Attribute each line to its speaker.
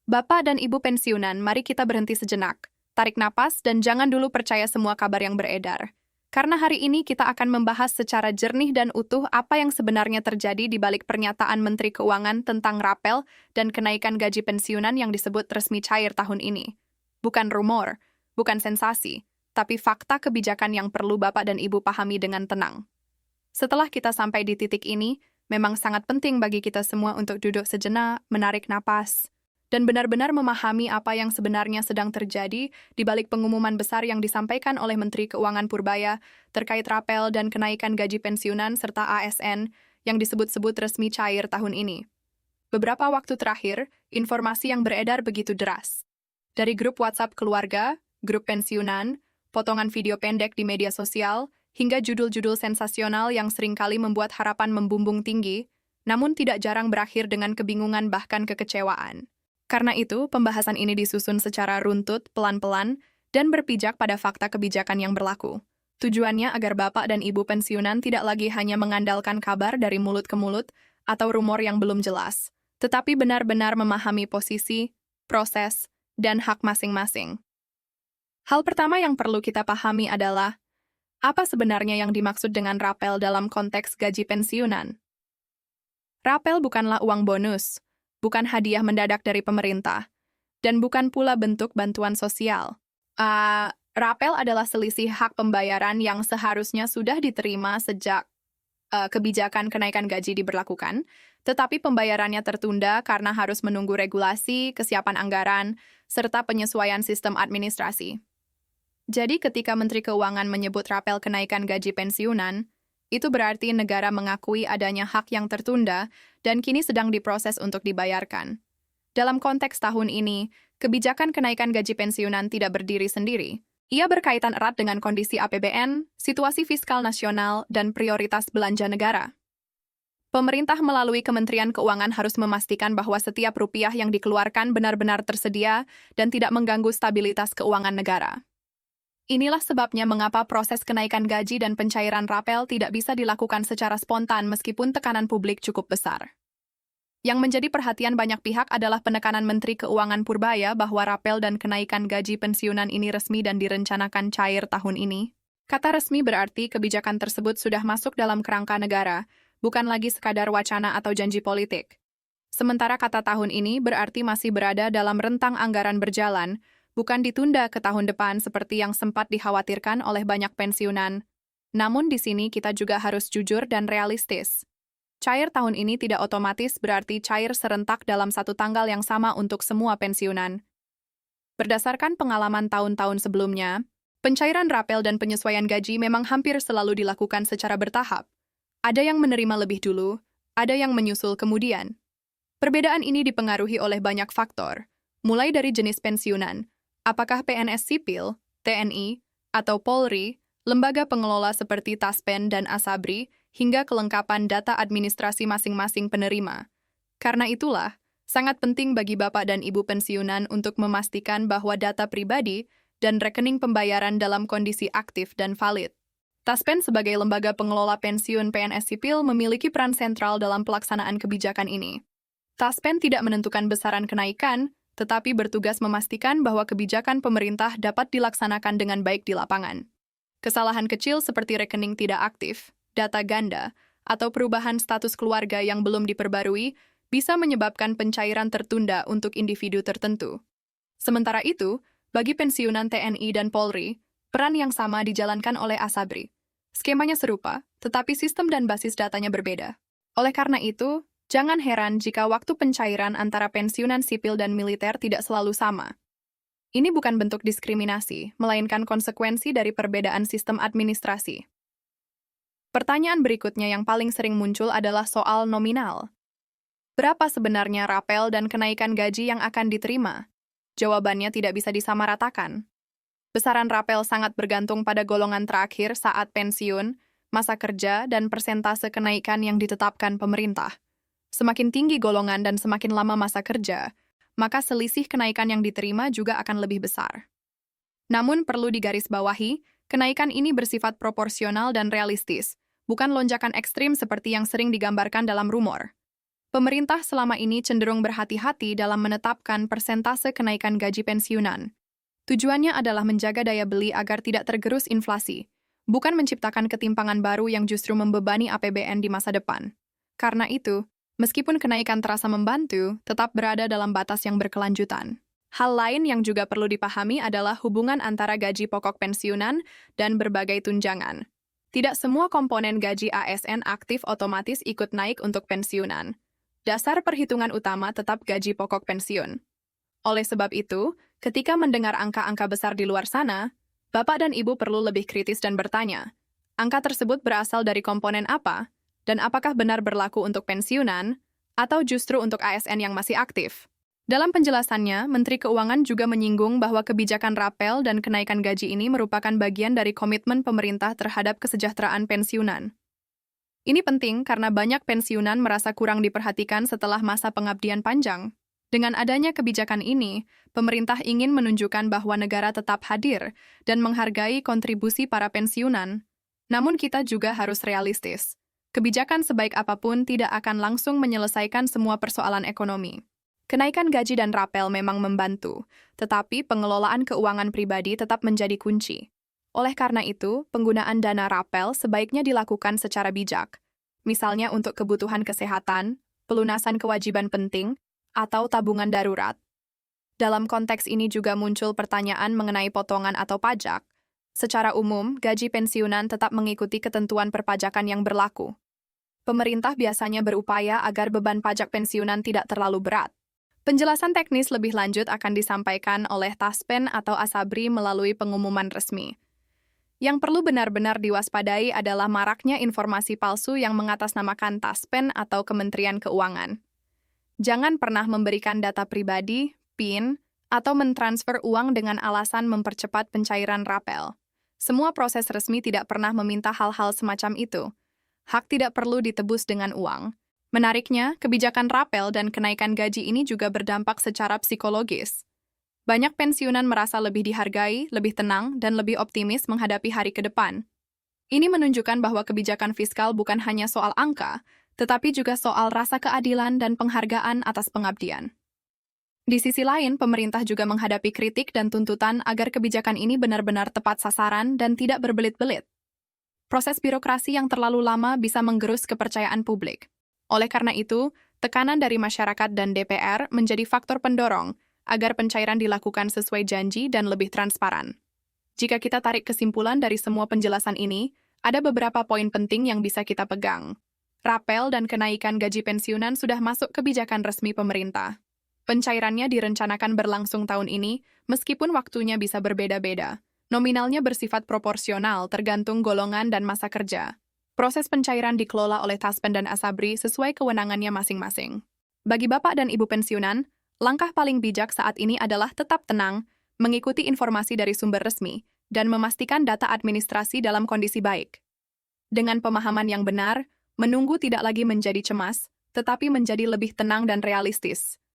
Speaker 1: Bapak dan Ibu pensiunan, mari kita berhenti sejenak. Tarik napas dan jangan dulu percaya semua kabar yang beredar. Karena hari ini kita akan membahas secara jernih dan utuh apa yang sebenarnya terjadi di balik pernyataan Menteri Keuangan tentang rapel dan kenaikan gaji pensiunan yang disebut resmi cair tahun ini. Bukan rumor, bukan sensasi, tapi fakta kebijakan yang perlu Bapak dan Ibu pahami dengan tenang. Setelah kita sampai di titik ini, memang sangat penting bagi kita semua untuk duduk sejenak, menarik napas, dan benar-benar memahami apa yang sebenarnya sedang terjadi di balik pengumuman besar yang disampaikan oleh Menteri Keuangan Purbaya terkait rapel dan kenaikan gaji pensiunan serta ASN yang disebut-sebut resmi cair tahun ini. Beberapa waktu terakhir, informasi yang beredar begitu deras. Dari grup WhatsApp keluarga, grup pensiunan, potongan video pendek di media sosial, hingga judul-judul sensasional yang seringkali membuat harapan membumbung tinggi, namun tidak jarang berakhir dengan kebingungan bahkan kekecewaan. Karena itu, pembahasan ini disusun secara runtut, pelan-pelan, dan berpijak pada fakta kebijakan yang berlaku. Tujuannya agar Bapak dan Ibu pensiunan tidak lagi hanya mengandalkan kabar dari mulut ke mulut atau rumor yang belum jelas, tetapi benar-benar memahami posisi, proses, dan hak masing-masing. Hal pertama yang perlu kita pahami adalah, apa sebenarnya yang dimaksud dengan rapel dalam konteks gaji pensiunan? Rapel bukanlah uang bonus, bukan hadiah mendadak dari pemerintah, dan bukan pula bentuk bantuan sosial. Rapel adalah selisih hak pembayaran yang seharusnya sudah diterima sejak kebijakan kenaikan gaji diberlakukan, tetapi pembayarannya tertunda karena harus menunggu regulasi, kesiapan anggaran, serta penyesuaian sistem administrasi. Jadi ketika Menteri Keuangan menyebut rapel kenaikan gaji pensiunan, itu berarti negara mengakui adanya hak yang tertunda dan kini sedang diproses untuk dibayarkan. Dalam konteks tahun ini, kebijakan kenaikan gaji pensiunan tidak berdiri sendiri. Ia berkaitan erat dengan kondisi APBN, situasi fiskal nasional, dan prioritas belanja negara. Pemerintah melalui Kementerian Keuangan harus memastikan bahwa setiap rupiah yang dikeluarkan benar-benar tersedia dan tidak mengganggu stabilitas keuangan negara. Inilah sebabnya mengapa proses kenaikan gaji dan pencairan rapel tidak bisa dilakukan secara spontan meskipun tekanan publik cukup besar. Yang menjadi perhatian banyak pihak adalah penekanan Menteri Keuangan Purbaya bahwa rapel dan kenaikan gaji pensiunan ini resmi dan direncanakan cair tahun ini. Kata resmi berarti kebijakan tersebut sudah masuk dalam kerangka negara, bukan lagi sekadar wacana atau janji politik. Sementara kata tahun ini berarti masih berada dalam rentang anggaran berjalan, bukan ditunda ke tahun depan seperti yang sempat dikhawatirkan oleh banyak pensiunan. Namun di sini kita juga harus jujur dan realistis. Cair tahun ini tidak otomatis berarti cair serentak dalam satu tanggal yang sama untuk semua pensiunan. Berdasarkan pengalaman tahun-tahun sebelumnya, pencairan rapel dan penyesuaian gaji memang hampir selalu dilakukan secara bertahap. Ada yang menerima lebih dulu, ada yang menyusul kemudian. Perbedaan ini dipengaruhi oleh banyak faktor, mulai dari jenis pensiunan, apakah PNS sipil, TNI, atau Polri, lembaga pengelola seperti Taspen dan Asabri, hingga kelengkapan data administrasi masing-masing penerima. Karena itulah, sangat penting bagi Bapak dan Ibu pensiunan untuk memastikan bahwa data pribadi dan rekening pembayaran dalam kondisi aktif dan valid. Taspen sebagai lembaga pengelola pensiun PNS sipil memiliki peran sentral dalam pelaksanaan kebijakan ini. Taspen tidak menentukan besaran kenaikan, tetapi bertugas memastikan bahwa kebijakan pemerintah dapat dilaksanakan dengan baik di lapangan. Kesalahan kecil seperti rekening tidak aktif, data ganda, atau perubahan status keluarga yang belum diperbarui bisa menyebabkan pencairan tertunda untuk individu tertentu. Sementara itu, bagi pensiunan TNI dan Polri, peran yang sama dijalankan oleh Asabri. Skemanya serupa, tetapi sistem dan basis datanya berbeda. Oleh karena itu, jangan heran jika waktu pencairan antara pensiunan sipil dan militer tidak selalu sama. Ini bukan bentuk diskriminasi, melainkan konsekuensi dari perbedaan sistem administrasi. Pertanyaan berikutnya yang paling sering muncul adalah soal nominal. Berapa sebenarnya rapel dan kenaikan gaji yang akan diterima? Jawabannya tidak bisa disamaratakan. Besaran rapel sangat bergantung pada golongan terakhir saat pensiun, masa kerja, dan persentase kenaikan yang ditetapkan pemerintah. Semakin tinggi golongan dan semakin lama masa kerja, maka selisih kenaikan yang diterima juga akan lebih besar. Namun perlu digarisbawahi, kenaikan ini bersifat proporsional dan realistis, bukan lonjakan ekstrim seperti yang sering digambarkan dalam rumor. Pemerintah selama ini cenderung berhati-hati dalam menetapkan persentase kenaikan gaji pensiunan. Tujuannya adalah menjaga daya beli agar tidak tergerus inflasi, bukan menciptakan ketimpangan baru yang justru membebani APBN di masa depan. Karena itu, meskipun kenaikan terasa membantu, tetap berada dalam batas yang berkelanjutan. Hal lain yang juga perlu dipahami adalah hubungan antara gaji pokok pensiunan dan berbagai tunjangan. Tidak semua komponen gaji ASN aktif otomatis ikut naik untuk pensiunan. Dasar perhitungan utama tetap gaji pokok pensiun. Oleh sebab itu, ketika mendengar angka-angka besar di luar sana, Bapak dan Ibu perlu lebih kritis dan bertanya, angka tersebut berasal dari komponen apa, dan apakah benar berlaku untuk pensiunan, atau justru untuk ASN yang masih aktif? Dalam penjelasannya, Menteri Keuangan juga menyinggung bahwa kebijakan rapel dan kenaikan gaji ini merupakan bagian dari komitmen pemerintah terhadap kesejahteraan pensiunan. Ini penting karena banyak pensiunan merasa kurang diperhatikan setelah masa pengabdian panjang. Dengan adanya kebijakan ini, pemerintah ingin menunjukkan bahwa negara tetap hadir dan menghargai kontribusi para pensiunan. Namun kita juga harus realistis. Kebijakan sebaik apapun tidak akan langsung menyelesaikan semua persoalan ekonomi. Kenaikan gaji dan rapel memang membantu, tetapi pengelolaan keuangan pribadi tetap menjadi kunci. Oleh karena itu, penggunaan dana rapel sebaiknya dilakukan secara bijak, misalnya untuk kebutuhan kesehatan, pelunasan kewajiban penting, atau tabungan darurat. Dalam konteks ini juga muncul pertanyaan mengenai potongan atau pajak. Secara umum, gaji pensiunan tetap mengikuti ketentuan perpajakan yang berlaku. Pemerintah biasanya berupaya agar beban pajak pensiunan tidak terlalu berat. Penjelasan teknis lebih lanjut akan disampaikan oleh Taspen atau Asabri melalui pengumuman resmi. Yang perlu benar-benar diwaspadai adalah maraknya informasi palsu yang mengatasnamakan Taspen atau Kementerian Keuangan. Jangan pernah memberikan data pribadi, PIN, atau mentransfer uang dengan alasan mempercepat pencairan rapel. Semua proses resmi tidak pernah meminta hal-hal semacam itu. Hak tidak perlu ditebus dengan uang. Menariknya, kebijakan rapel dan kenaikan gaji ini juga berdampak secara psikologis. Banyak pensiunan merasa lebih dihargai, lebih tenang, dan lebih optimis menghadapi hari ke depan. Ini menunjukkan bahwa kebijakan fiskal bukan hanya soal angka, tetapi juga soal rasa keadilan dan penghargaan atas pengabdian. Di sisi lain, pemerintah juga menghadapi kritik dan tuntutan agar kebijakan ini benar-benar tepat sasaran dan tidak berbelit-belit. Proses birokrasi yang terlalu lama bisa menggerus kepercayaan publik. Oleh karena itu, tekanan dari masyarakat dan DPR menjadi faktor pendorong agar pencairan dilakukan sesuai janji dan lebih transparan. Jika kita tarik kesimpulan dari semua penjelasan ini, ada beberapa poin penting yang bisa kita pegang. Rapel dan kenaikan gaji pensiunan sudah masuk kebijakan resmi pemerintah. Pencairannya direncanakan berlangsung tahun ini, meskipun waktunya bisa berbeda-beda. Nominalnya bersifat proporsional tergantung golongan dan masa kerja. Proses pencairan dikelola oleh Taspen dan Asabri sesuai kewenangannya masing-masing. Bagi Bapak dan Ibu pensiunan, langkah paling bijak saat ini adalah tetap tenang, mengikuti informasi dari sumber resmi, dan memastikan data administrasi dalam kondisi baik. Dengan pemahaman yang benar, menunggu tidak lagi menjadi cemas, tetapi menjadi lebih tenang dan realistis.